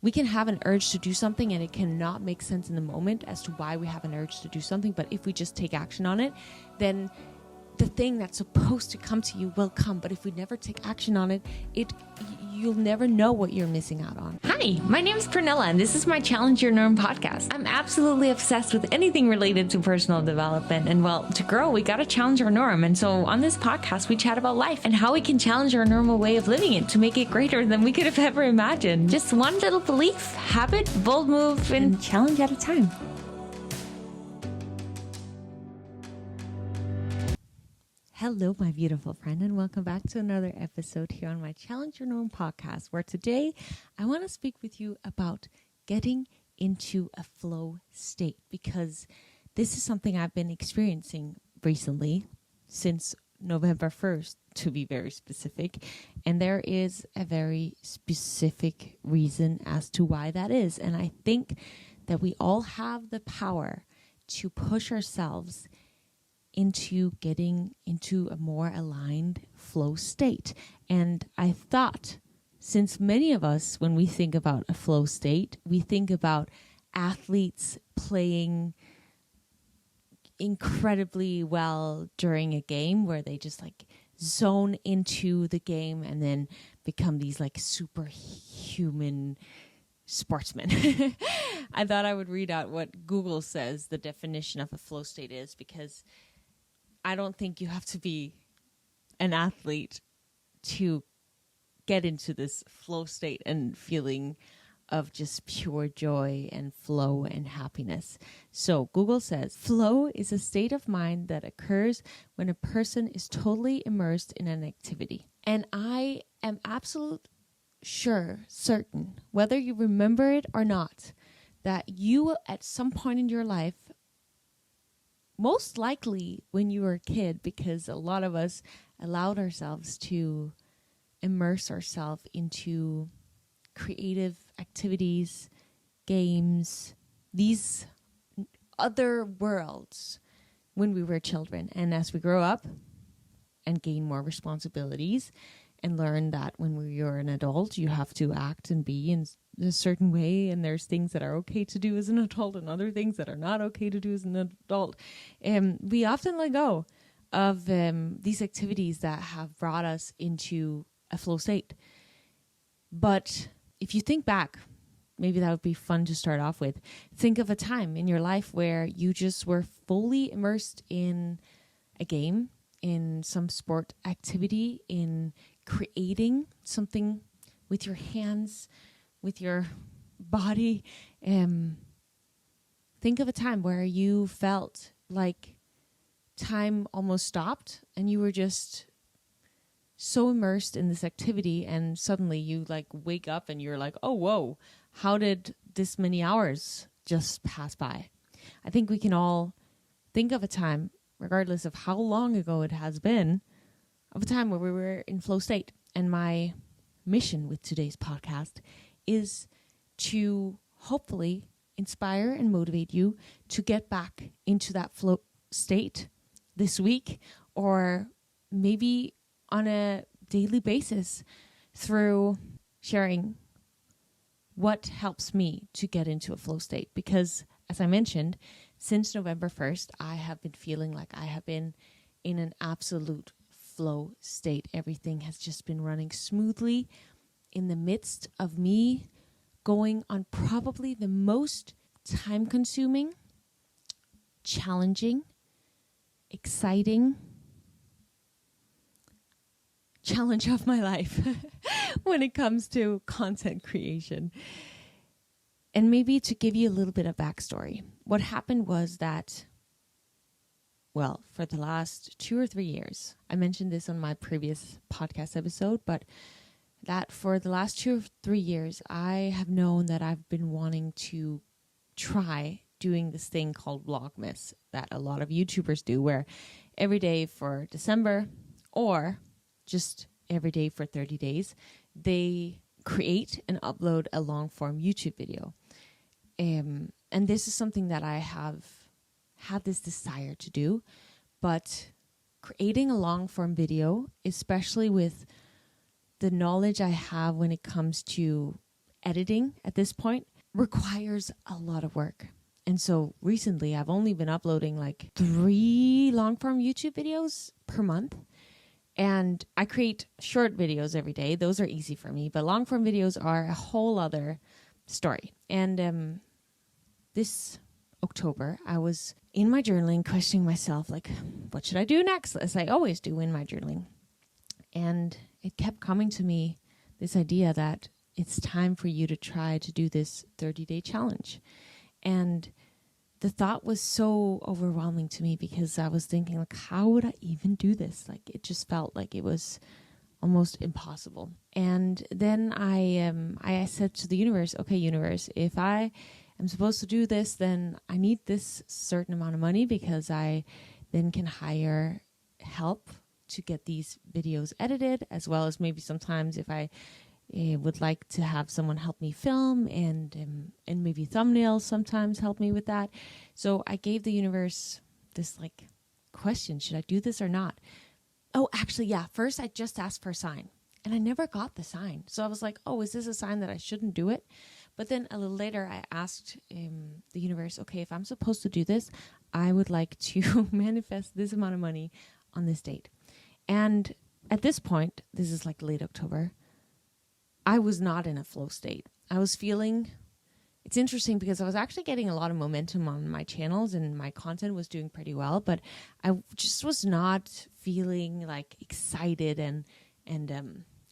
We can have an urge to do something and it cannot make sense in the moment as to why we have an urge to do something. But if we just take action on it, then the thing that's supposed to come to you will come. But if we never take action on it, you'll never know what you're missing out on. Hi, my name is Pernilla, and this is my Challenge Your Norm podcast. I'm absolutely obsessed with anything related to personal development. And well, to grow, we got to challenge our norm. And so on this podcast, we chat about life and how we can challenge our normal way of living it to make it greater than we could have ever imagined. Just one little belief, habit, bold move, and challenge at a time. Hello, my beautiful friend, and welcome back to another episode here on my Challenge Your Norm podcast, where today I want to speak with you about getting into a flow state, because this is something I've been experiencing recently since November 1st, to be very specific. And there is a very specific reason as to why that is. And I think that we all have the power to push ourselves into getting into a more aligned flow state. And I thought, since many of us, when we think about a flow state, we think about athletes playing incredibly well during a game where they just like zone into the game and then become these like superhuman sportsmen. I thought I would read out what Google says the definition of a flow state is, because I don't think you have to be an athlete to get into this flow state and feeling of just pure joy and flow and happiness. So Google says, flow is a state of mind that occurs when a person is totally immersed in an activity. And I am certain, whether you remember it or not, that you at some point in your life, most likely when you were a kid, because a lot of us allowed ourselves to immerse ourselves into creative activities, games, these other worlds when we were children. And as we grow up and gain more responsibilities and learn that when you're an adult, you have to act and be in a certain way, and there's things that are okay to do as an adult and other things that are not okay to do as an adult. We often let go of these activities that have brought us into a flow state. But if you think back, maybe that would be fun to start off with. Think of a time in your life where you just were fully immersed in a game, in some sport activity, in creating something with your hands, with your body. Think of a time where you felt like time almost stopped and you were just so immersed in this activity, and suddenly you like wake up and you're like, oh, whoa, how did this many hours just pass by? I think we can all think of a time, regardless of how long ago it has been, of a time where we were in flow state. And my mission with today's podcast is to hopefully inspire and motivate you to get back into that flow state this week, or maybe on a daily basis, through sharing what helps me to get into a flow state. Because as I mentioned, since November 1st, I have been feeling like I have been in an absolute flow state. Everything has just been running smoothly in the midst of me going on probably the most time-consuming, challenging, exciting challenge of my life when it comes to content creation. And maybe to give you a little bit of backstory, what happened was that, well, for the last 2 or 3 years, I mentioned this on my previous podcast episode, but that for the last 2 or 3 years, I have known that I've been wanting to try doing this thing called Vlogmas that a lot of YouTubers do, where every day for December, or just every day for 30 days, they create and upload a long form YouTube video. And this is something that I have had this desire to do, but creating a long form video, especially with the knowledge I have when it comes to editing at this point requires a lot of work. And so recently I've only been uploading like 3 long form YouTube videos per month. And I create short videos every day. Those are easy for me, but long form videos are a whole other story. And this October, I was in my journaling questioning myself, like, what should I do next? As I always do in my journaling. And it kept coming to me, this idea that it's time for you to try to do this 30-day challenge. And the thought was so overwhelming to me because I was thinking, like, how would I even do this? Like, it just felt like it was almost impossible. And then I said to the universe, okay, universe, if I am supposed to do this, then I need this certain amount of money because I then can hire help to get these videos edited, as well as maybe sometimes if I would like to have someone help me film and maybe thumbnails sometimes help me with that. So I gave the universe this like question, should I do this or not? Oh, actually, yeah. First, I just asked for a sign and I never got the sign. So I was like, oh, is this a sign that I shouldn't do it? But then a little later, I asked the universe, okay, if I'm supposed to do this, I would like to manifest this amount of money on this date. And at this point, this is like late October, I was not in a flow state. I was feeling, it's interesting because I was actually getting a lot of momentum on my channels and my content was doing pretty well, but I just was not feeling like excited and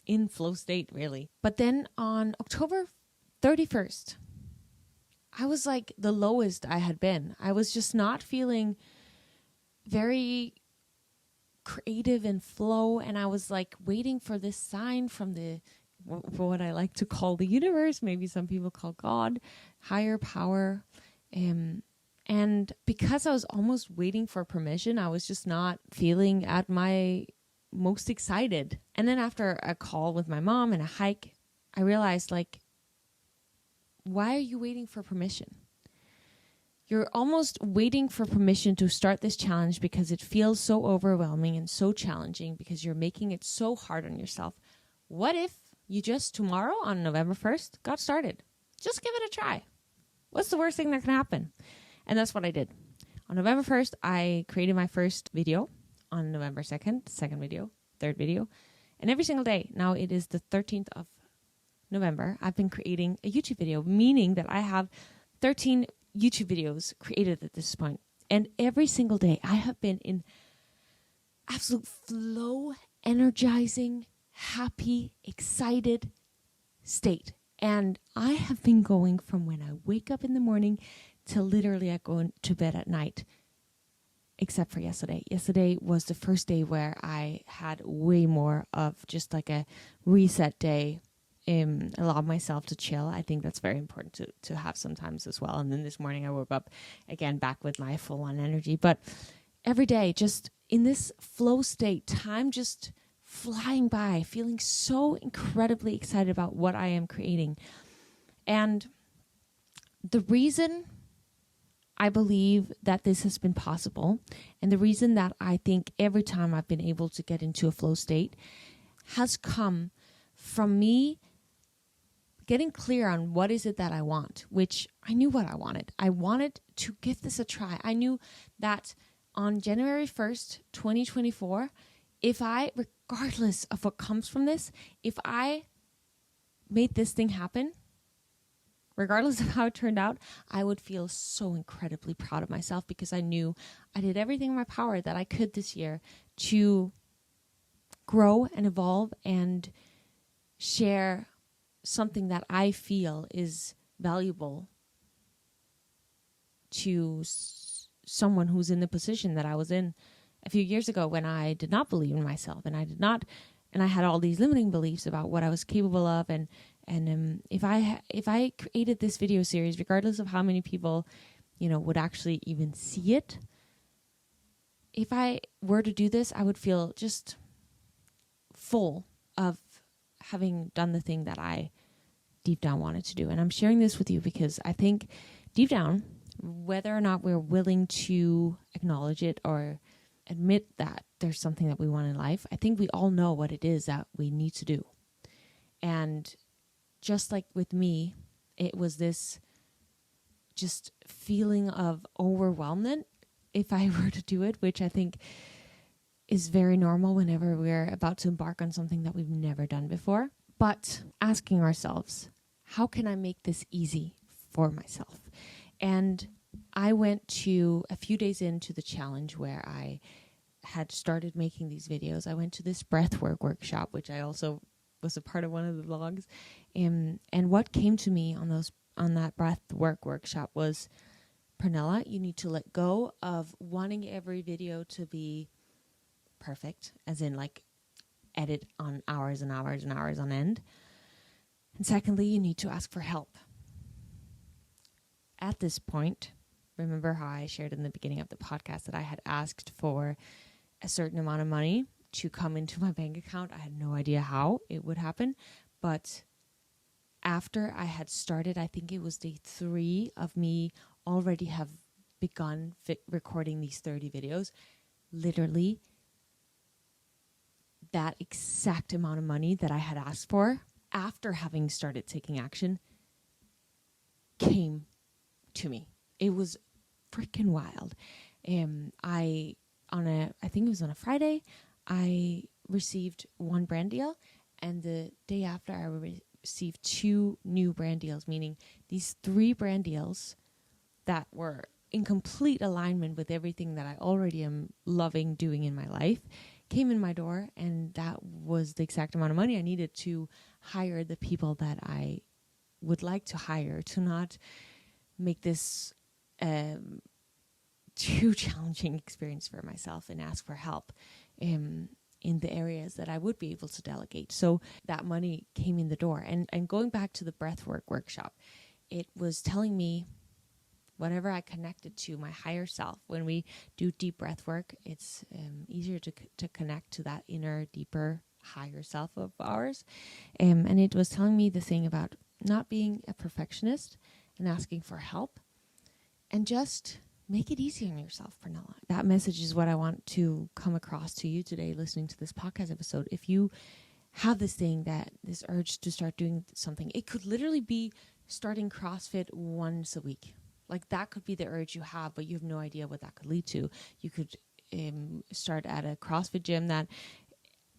in flow state really. But then on October 31st, I was like the lowest I had been. I was just not feeling very creative and flow, and I was like waiting for this sign from for what I like to call the universe, maybe some people call God, higher power. And because I was almost waiting for permission, I was just not feeling at my most excited. And then after a call with my mom and a hike, I realized, like, why are you waiting for permission? You're almost waiting for permission to start this challenge because it feels so overwhelming and so challenging because you're making it so hard on yourself. What if you just tomorrow on November 1st got started? Just give it a try. What's the worst thing that can happen? And that's what I did. On November 1st, I created my first video. On November 2nd, second video, third video. And every single day, now it is the 13th of November, I've been creating a YouTube video, meaning that I have 13 YouTube videos created at this point. And every single day, I have been in absolute flow, energizing, happy, excited state. And I have been going from when I wake up in the morning till literally I go to bed at night, except for yesterday. Yesterday was the first day where I had way more of just like a reset day, allow myself to chill. I think that's very important to have sometimes as well. And then this morning I woke up again back with my full on energy. But every day, just in this flow state, time just flying by, feeling so incredibly excited about what I am creating. And the reason I believe that this has been possible, and the reason that I think every time I've been able to get into a flow state has come from me getting clear on what is it that I want, which I knew what I wanted. I wanted to give this a try. I knew that on January 1st, 2024, if I, regardless of what comes from this, if I made this thing happen, regardless of how it turned out, I would feel so incredibly proud of myself because I knew I did everything in my power that I could this year to grow and evolve and share something that I feel is valuable to someone who's in the position that I was in a few years ago when I did not believe in myself and I had all these limiting beliefs about what I was capable of. And if I created this video series, regardless of how many people, would actually even see it, if I were to do this, I would feel just full of having done the thing that I deep down wanted to do. And I'm sharing this with you because I think deep down, whether or not we're willing to acknowledge it or admit that there's something that we want in life, I think we all know what it is that we need to do. And just like with me, it was this just feeling of overwhelmment if I were to do it, which I think is very normal whenever we're about to embark on something that we've never done before. But asking ourselves, how can I make this easy for myself? And I went to, a few days into the challenge where I had started making these videos, I went to this breathwork workshop, which I also was a part of one of the vlogs. And what came to me on that breathwork workshop was, Pernilla, you need to let go of wanting every video to be perfect, as in like edit on hours and hours and hours on end. And secondly, you need to ask for help. At this point, remember how I shared in the beginning of the podcast that I had asked for a certain amount of money to come into my bank account. I had no idea how it would happen, but after I had started, I think it was day 3 of me already have begun recording these 30 videos, literally that exact amount of money that I had asked for after having started taking action came to me. It was freaking wild. I think it was on a Friday, I received one brand deal, and the day after I received 2 new brand deals, meaning these 3 brand deals that were in complete alignment with everything that I already am loving doing in my life came in my door, and that was the exact amount of money I needed to hire the people that I would like to hire, to not make this too challenging experience for myself and ask for help in the areas that I would be able to delegate. So that money came in the door. And going back to the breathwork workshop, it was telling me whatever I connected to, my higher self. When we do deep breath work, it's easier to connect to that inner, deeper, higher self of ours. And it was telling me the thing about not being a perfectionist and asking for help, and just make it easy on yourself, Pernilla. That message is what I want to come across to you today, listening to this podcast episode. If you have this urge to start doing something, it could literally be starting CrossFit once a week. Like, that could be the urge you have, but you have no idea what that could lead to. You could start at a CrossFit gym that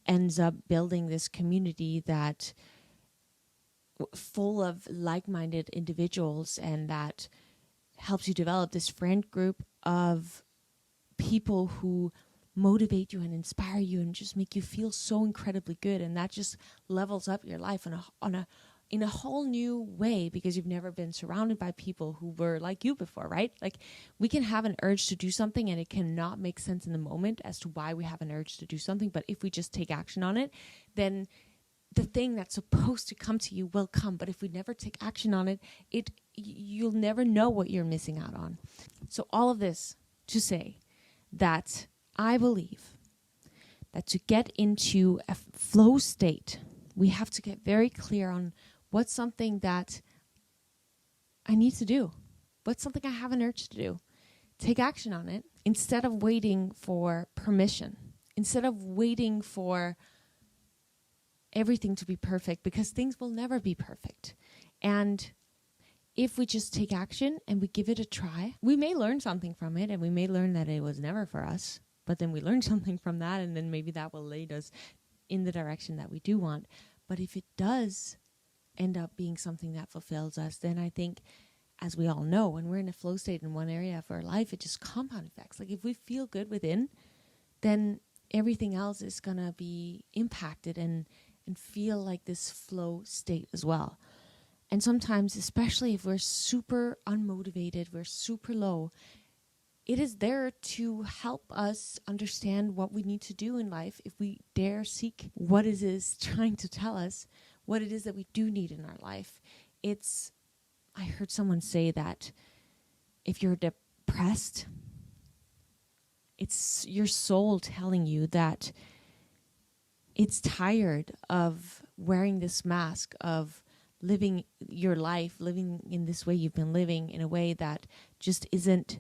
ends up building this community that full of like-minded individuals, and that helps you develop this friend group of people who motivate you and inspire you and just make you feel so incredibly good. And that just levels up your life in a whole new way, because you've never been surrounded by people who were like you before, right? Like, we can have an urge to do something and it cannot make sense in the moment as to why we have an urge to do something. But if we just take action on it, then the thing that's supposed to come to you will come. But if we never take action on it, you'll never know what you're missing out on. So all of this to say that I believe that to get into a flow state, we have to get very clear on what's something that I need to do. What's something I have an urge to do? Take action on it instead of waiting for permission, instead of waiting for everything to be perfect, because things will never be perfect. And if we just take action and we give it a try, we may learn something from it, and we may learn that it was never for us, but then we learn something from that, and then maybe that will lead us in the direction that we do want. But if it does end up being something that fulfills us, then I think, as we all know, when we're in a flow state in one area of our life, it just compound effects. Like, if we feel good within, then everything else is going to be impacted and feel like this flow state as well. And sometimes, especially if we're super unmotivated, we're super low, it is there to help us understand what we need to do in life if we dare seek what it is trying to tell us, what it is that we do need in our life. I heard someone say that if you're depressed, it's your soul telling you that it's tired of wearing this mask of living your life, living in this way you've been living, in a way that just isn't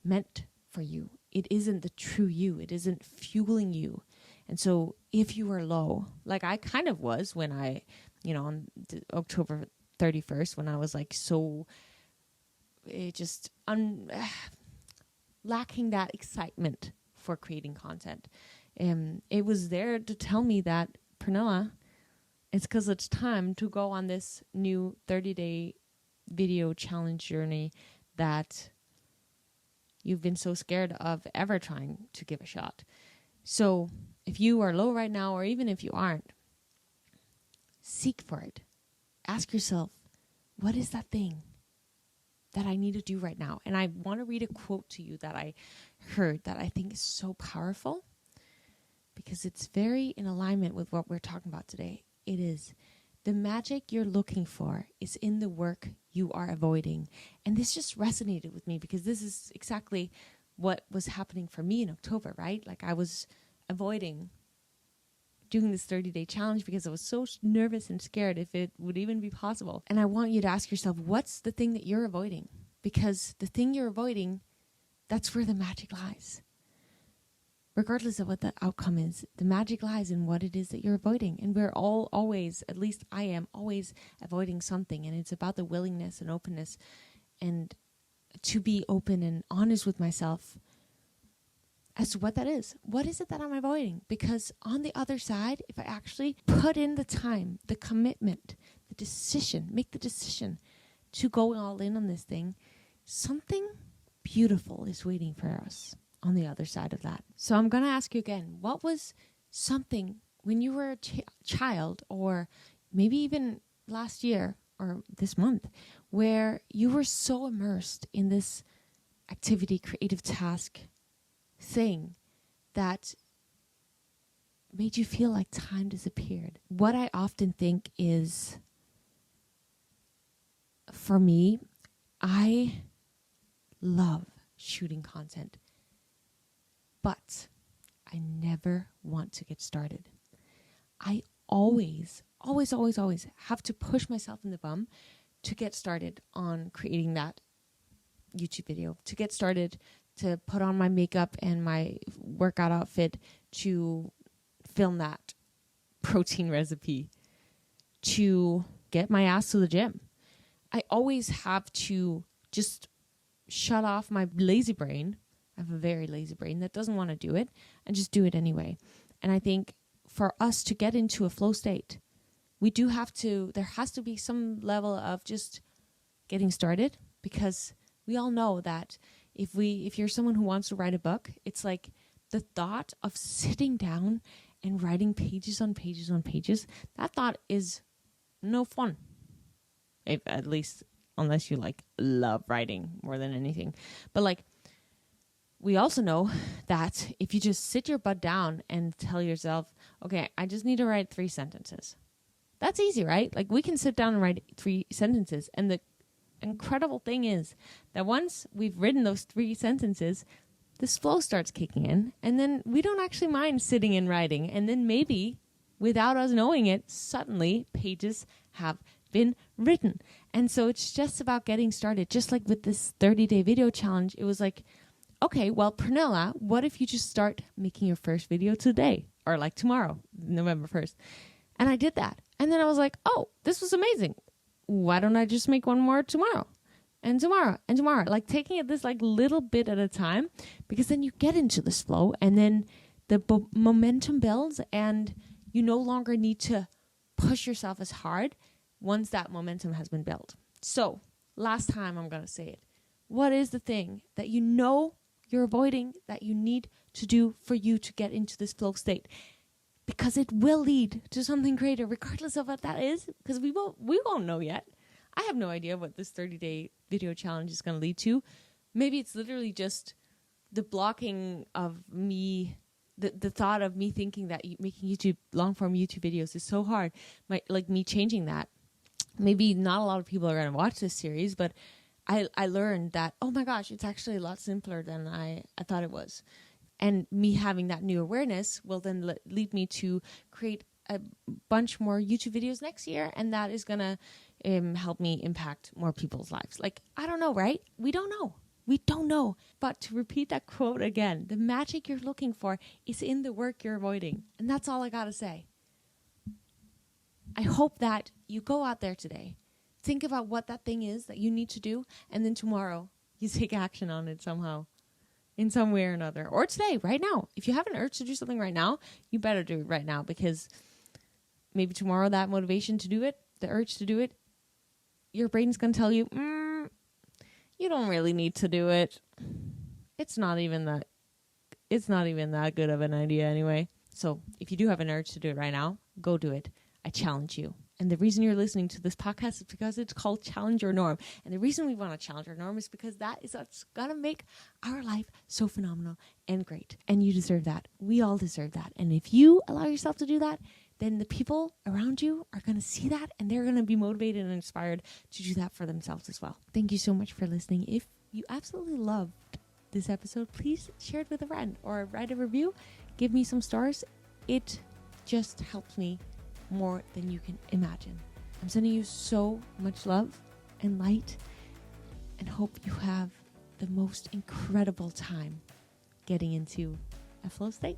meant for you. It isn't the true you. It isn't fueling you. And so if you are low, like I kind of was when I on October 31st, when I was like so just lacking that excitement for creating content. It was there to tell me that, Pernilla, it's because it's time to go on this new 30-day video challenge journey that you've been so scared of ever trying to give a shot. So if you are low right now, or even if you aren't, seek for it. Ask yourself, what is that thing that I need to do right now? And I want to read a quote to you that I heard that I think is so powerful, because it's very in alignment with what we're talking about today. It is, the magic you're looking for is in the work you are avoiding. And this just resonated with me, because this is exactly what was happening for me in October, right? Like, I was avoiding doing this 30-day challenge because I was so nervous and scared if it would even be possible. And I want you to ask yourself, what's the thing that you're avoiding? Because the thing you're avoiding, that's where the magic lies. Regardless of what the outcome is, the magic lies in what it is that you're avoiding. And we're all always, at least I am, always avoiding something. And it's about the willingness and openness, and to be open and honest with myself as to what that is. What is it that I'm avoiding? Because on the other side, if I actually put in the time, the commitment, the decision, make the decision to go all in on this thing, something beautiful is waiting for us on the other side of that. So I'm going to ask you again, what was something when you were a child, or maybe even last year or this month, where you were so immersed in this activity, creative task thing, that made you feel like time disappeared? What I often think is, for me, I love shooting content, but I never want to get started. I always have to push myself in the bum to get started on creating that YouTube video, to get started, to put on my makeup and my workout outfit, to film that protein recipe, to get my ass to the gym. I always have to just shut off my lazy brain. I have a very lazy brain that doesn't want to do it, and just do it anyway. And I think for us to get into a flow state, there has to be some level of just getting started, because we all know that if you're someone who wants to write a book, it's like the thought of sitting down and writing pages on pages on pages, that thought is no fun. At least unless you love writing more than anything. But we also know that if you just sit your butt down and tell yourself, okay, I just need to write 3 sentences. That's easy, right? We can sit down and write 3 sentences. And the incredible thing is that once we've written those 3 sentences, this flow starts kicking in. And then we don't actually mind sitting and writing. And then maybe, without us knowing it, suddenly pages have been written. And so it's just about getting started. Just like with this 30-day video challenge, it was like, okay, well, Pernilla, what if you just start making your first video today, or tomorrow, November 1st? And I did that. And then I was like, oh, this was amazing. Why don't I just make one more tomorrow? And tomorrow and tomorrow, taking it this little bit at a time, because then you get into this flow, and then the momentum builds, and you no longer need to push yourself as hard once that momentum has been built. So last time I'm going to say it. What is the thing that you know you're avoiding that you need to do for you to get into this flow state? Because it will lead to something greater, regardless of what that is, because we won't know yet. I have no idea what this 30-day video challenge is going to lead to. Maybe it's literally just the blocking of me, the thought of me thinking that making long-form YouTube videos is so hard. Me changing that. Maybe not a lot of people are going to watch this series, but I learned that, oh my gosh, it's actually a lot simpler than I thought it was. And me having that new awareness will then lead me to create a bunch more YouTube videos next year. And that is going to help me impact more people's lives. I don't know, right? We don't know. We don't know. But to repeat that quote again, the magic you're looking for is in the work you're avoiding. And that's all I got to say. I hope that you go out there today, think about what that thing is that you need to do, and then tomorrow you take action on it somehow, in some way or another. Or today, right now. If you have an urge to do something right now, you better do it right now, because maybe tomorrow that motivation to do it, the urge to do it, your brain's going to tell you, you don't really need to do it. It's not even that good of an idea anyway. So if you do have an urge to do it right now, go do it. I challenge you. And the reason you're listening to this podcast is because it's called Challenge Your Norm. And the reason we want to challenge our norm is because that is what's going to make our life so phenomenal and great. And you deserve that. We all deserve that. And if you allow yourself to do that, then the people around you are going to see that, and they're going to be motivated and inspired to do that for themselves as well. Thank you so much for listening. If you absolutely loved this episode, please share it with a friend or write a review. Give me some stars. It just helps me more than you can imagine. I'm sending you so much love and light, and hope you have the most incredible time getting into a flow state.